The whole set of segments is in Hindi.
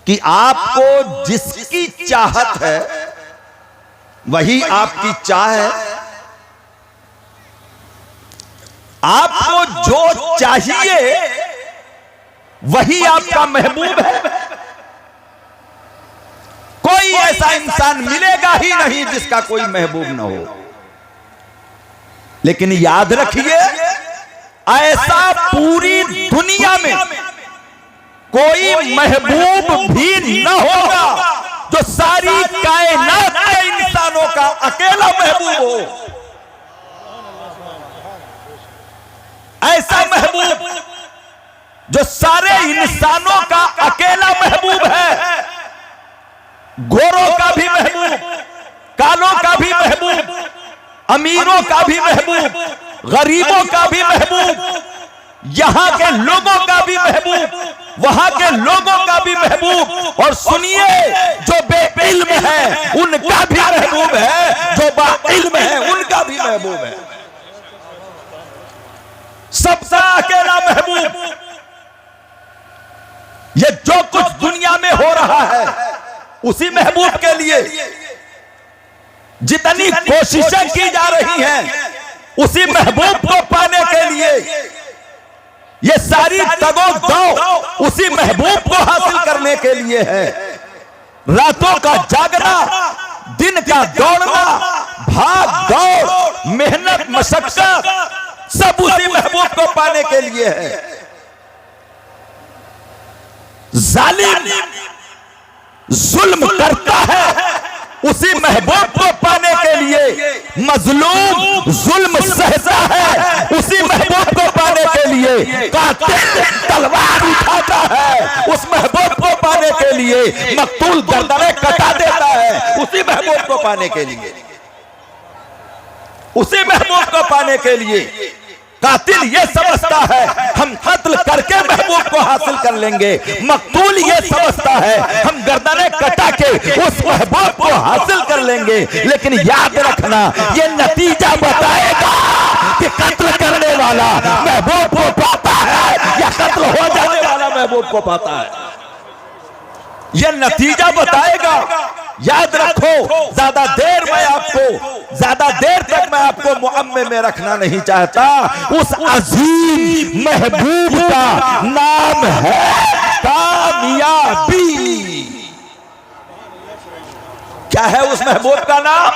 कि आपको जिसकी चाहत है वही आपकी चाह है। आपको जो चाहिए वही आपका महबूब है। कोई ऐसा इंसान मिलेगा ही नहीं जिसका कोई महबूब ना हो। लेकिन याद रखिए, ऐसा पूरी दुनिया में कोई महबूब भी न होगा जो सारी कायनात के इंसानों का अकेला महबूब हो। ऐसा महबूब जो सारे इंसानों का अकेला महबूब है, गोरों का भी महबूब, कालों का भी महबूब, अमीरों का भी महबूब, गरीबों का भी महबूब, यहां के लोगों का भी महबूब, वहां के लोगों का भी महबूब। और सुनिए, जो बेइल्म है उनका भी महबूब है, जो बाइल्म है उनका भी महबूब है। सबका अकेला महबूब। ये जो कुछ दुनिया में हो रहा है उसी महबूब के लिए जितनी कोशिशें की जा रही हैं उसी महबूब को पाने के लिए, ये सारी दगो-दो उसी महबूब को हासिल करने के लिए है। रातों का जागना, दिन का दौड़ना, भाग दौड़, मेहनत, मशक्कत सब उसी महबूब को पाने के लिए है। जालिम जुल्म करता है उसी महबूब को पाने के लिए, मजलूम जुल्म सहता है उसी महबूब को पाने के लिए, कातिल तलवार उठाता है उस महबूब को पाने के लिए, मकतूल गर्दनें कटा देता है उसी महबूब को पाने के लिए, उसी महबूब को पाने के लिए। कातिल ये समझता है हम कत्ल करके महबूब को हासिल कर लेंगे, मकतूल ये समझता है हम गर्दनें कटा के उस महबूब को हासिल कर लेंगे। लेकिन याद रखना, ये नतीजा बताएगा कि कत्ल करने वाला महबूब को पाता है या कत्ल हो जाने वाला महबूब को पाता है। यह नतीजा बताएगा। याद रखो, ज्यादा देर तक मैं आपको मुअम्मे में रखना नहीं चाहता। उस अजीम महबूब का नाम है कामयाबी। क्या है उस महबूब का नाम?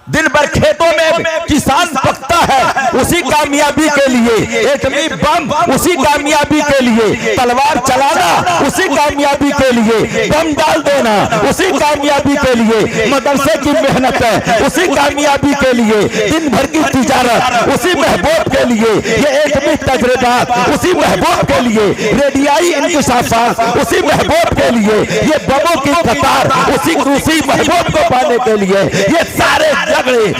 दिन भर खेतों में किसान पकता है उसी कामयाबी के लिए, एटमी बम उसी कामयाबी के लिए, तलवार चलाना उसी कामयाबी के लिए, बम डाल देना उसी कामयाबी के लिए, मदरसे की मेहनत है उसी कामयाबी के लिए, दिन भर की तिजारत उसी महबूब के लिए, ये एटमी तजर्बात उसी महबूब के लिए, रेडियाई इंकिशाफात उसी महबूब के लिए, ये बमों की कतार उसी महबूब को पाने के लिए, ये सारे सारे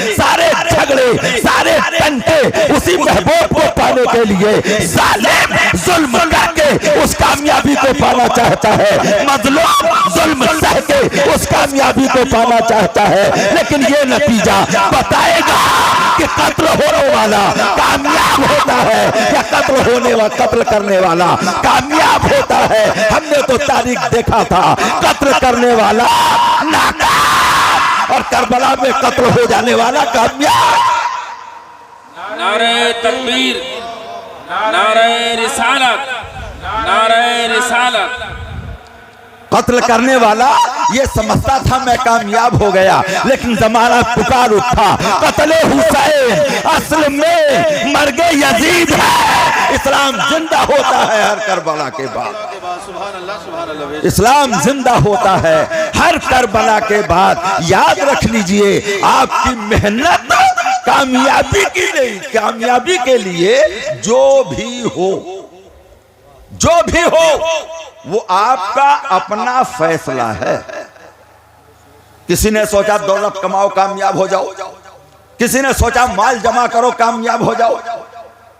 टंटे उसी महबूब को पाने के लिए। जालिम जुल्म करके उस कामयाबी को पाना चाहता है, मजलूम जुल्म सह के उस कामयाबी को पाना चाहता है। लेकिन ये नतीजा बताएगा कि कत्ल होने वाला कामयाब होता है या कत्ल करने वाला कामयाब होता है। हमने तो तारीख देखा था, कत्ल करने वाला नाकाम और करबला में कत्ल हो जाने वाला कामयाब। नारे तकबीर, नारे रिसालत, नारे रिसालत। कत्ल करने वाला ये समझता था मैं कामयाब हो गया, लेकिन जमाना पुकार उठा, कत्ले हुसैन असल में मर्गे यजीद है। इस्लाम जिंदा होता है हर करबला के बाद, इस्लाम जिंदा होता है हर करबला के बाद। याद रख लीजिए, आपकी मेहनत कामयाबी की नहीं, कामयाबी के लिए जो भी हो वो आपका अपना फैसला है। किसी ने सोचा दौलत कमाओ कामयाब हो जाओ, किसी ने सोचा माल जमा करो कामयाब हो जाओ,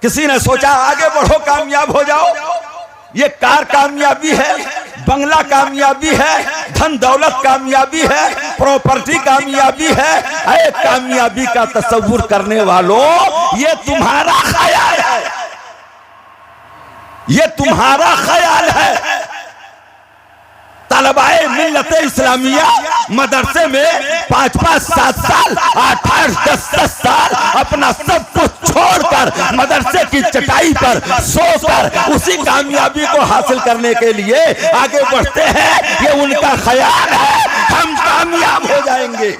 किसी ने सोचा आगे बढ़ो कामयाब हो जाओ। ये कार कामयाबी है, बंगला कामयाबी है, धन दौलत कामयाबी है, प्रॉपर्टी कामयाबी है। अरे कामयाबी का तस्वुर करने वालों, ये तुम्हारा ख्याल है, ये तुम्हारा ख्याल है। तलबाए मिल्लत इस्लामिया मदरसे में 5-5, 7 साल, 8-8, 10-10 साल अपना सब कुछ छोड़कर मदरसे की चटाई पर सोकर उसी कामयाबी को हासिल करने के लिए आगे बढ़ते हैं। ये उनका ख्याल है हम कामयाब हो जाएंगे,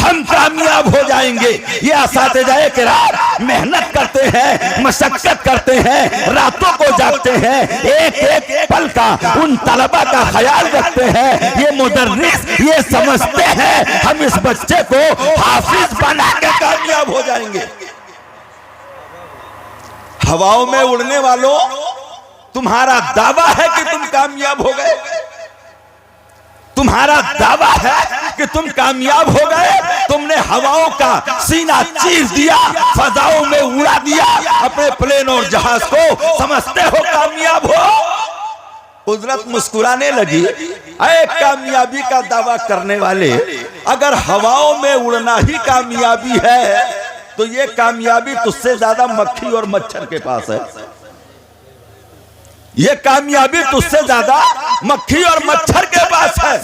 हम कामयाब हो जाएंगे। ये असातिज़ाए किराम मेहनत करते हैं, मशक्कत करते हैं, रातों को जागते हैं, एक एक पल का उन तलबा का ख्याल रखते हैं। ये मुदर्रिस ये समझते हैं हम इस बच्चे को हाफिज बना के कामयाब हो जाएंगे। हवाओं में उड़ने वालों, तुम्हारा दावा है कि तुम कामयाब हो गए, तुम्हारा दावा है कि तुम कामयाब हो गए। तुमने हवाओं का सीना चीर दिया, फजाओं में उड़ा दिया अपने प्लेन और जहाज को, समझते हो कामयाब हो। कुदरत मुस्कुराने लगी, ऐ कामयाबी का दावा करने वाले, अगर हवाओं में उड़ना ही कामयाबी है तो ये कामयाबी तुझसे ज्यादा मक्खी और मच्छर के पास है। ये कामयाबी तुझसे ज्यादा मक्खी और मच्छर के पास है।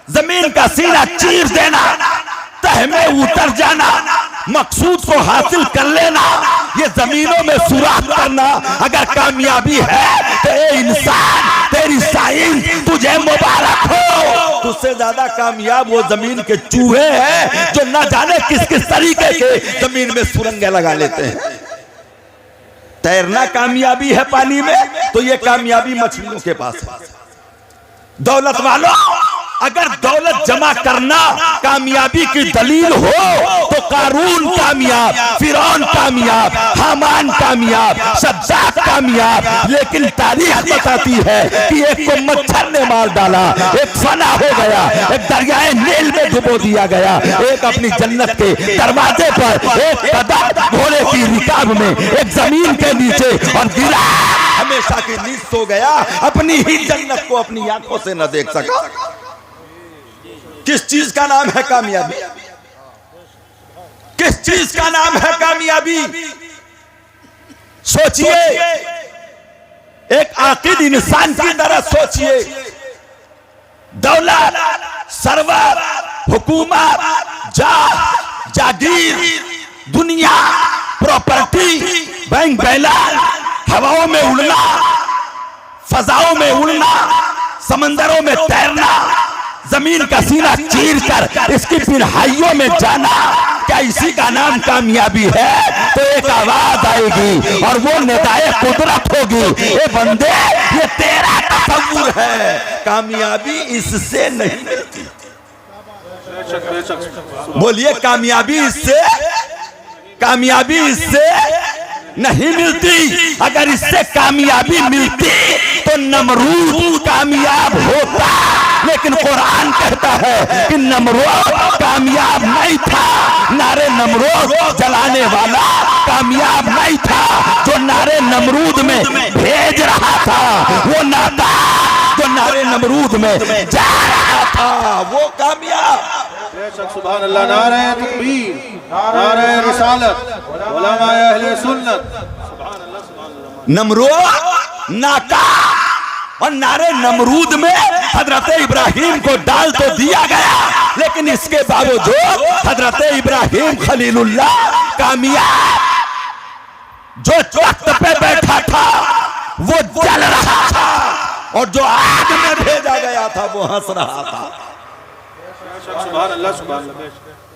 जमीन का सीना चीर देना, तह में उतर जाना, मकसूद को हासिल कर लेना, ये जमीनों में सुराख करना अगर कामयाबी है तो ए इंसान तेरी साइंस तुझे मुबारक हो। तुझसे ज्यादा कामयाब वो जमीन के चूहे हैं जो न जाने किस किस तरीके के जमीन में सुरंगें लगा लेते हैं। तैरना कामयाबी है पानी में तो ये कामयाबी मछलियों के पास है। दौलत वालों, अगर दौलत जमा करना कामयाबी की दलील हो तो कारून कामयाब, फिरौन कामयाब, हामान कामयाब, सद्दात कामयाब, लेकिन तारीख बताती है कि एक को मच्छर ने मार डाला, एक फना हो गया, एक दरियाए नील में डुबो दिया गया, एक अपनी जन्नत के दरवाजे पर, एक कदम घोड़े की रिकाब में, एक जमीन के नीचे और गिरा, हमेशा की नींद सो गया, अपनी ही जन्नत को अपनी आंखों से न देख सका। किस चीज का नाम है कामयाबी? किस चीज का नाम है कामयाबी? सोचिए, एक आकिद इंसान की तरह सोचिए। दौलत, सरवर, हुकूमत, जागीर, दुनिया, प्रॉपर्टी, बैंक बैलेंस, हवाओं में उड़ना, फजाओं में उड़ना, समंदरों में तैरना, जमीन का सीना चीर कर इसकी पिरहाइयों में जाना, क्या इसी का नाम कामयाबी है? तो एक आवाज आएगी और वो निदाए कुदरत होगी, ए बंदे ये तेरा तसव्वुर है, कामयाबी इससे नहीं मिलती। बोलिए कामयाबी इससे, कामयाबी इससे नहीं मिलती। अगर इससे कामयाबी मिलती तो नमरूद कामयाब होता, लेकिन कुरान कहता है कि नमरूद कामयाब नहीं था। नारे नमरूद जलाने वाला कामयाब नहीं था, जो नारे नमरूद में भेज रहा था, वो नाता जो नारे नमरूद में जा रहा था वो कामयाब। सुभान अल्लाह, नारे तकबीर, नारे रिसालत, उलमाए अहले सुन्नत। नमरूद नाका और नारे नमरूद में हजरत इब्राहिम को डाल तो दिया गया, लेकिन इसके बावजूद हजरत इब्राहिम खलीलुल्लाह कामयाब, जो तख्त पे बैठा था वो जल रहा था और जो आग में भेजा गया था वो हंस रहा था। सुभान अल्लाह, सुभान अल्लाह।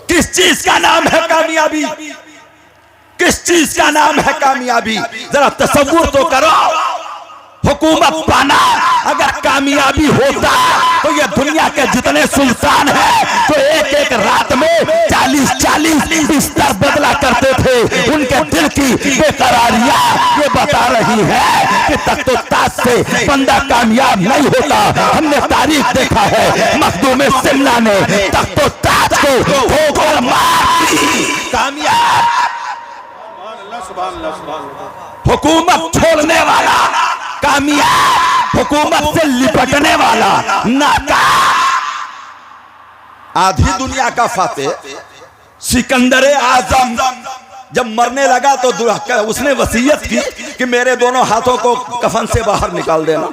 किस चीज का नाम है कामयाबी? किस चीज का नाम है कामयाबी? जरा तसव्वुर तो करो। हुकूमत पाना अगर कामयाबी होता तो ये दुनिया के जितने सुल्तान हैं तो एक एक रात में 40-40 बिस्तर बदला करते थे। उनके दिल की बेकरारियां ये बता रही है कि तख्त-ओ-ताज से बंदा कामयाब नहीं होता। हमने तारीख देखा है, मखदूम सिमला ने तख्त-ओ-ताज को ठोकर मार दी, कामयाब। हुकूमत छोड़ने वाला कामयाब, हुकूमत से लिपटने वाला नाकाम। आधी दुनिया का फातेह सिकंदर आजम जब मरने लगा तो उसने वसीयत की कि मेरे दोनों हाथों को कफन से बाहर निकाल देना।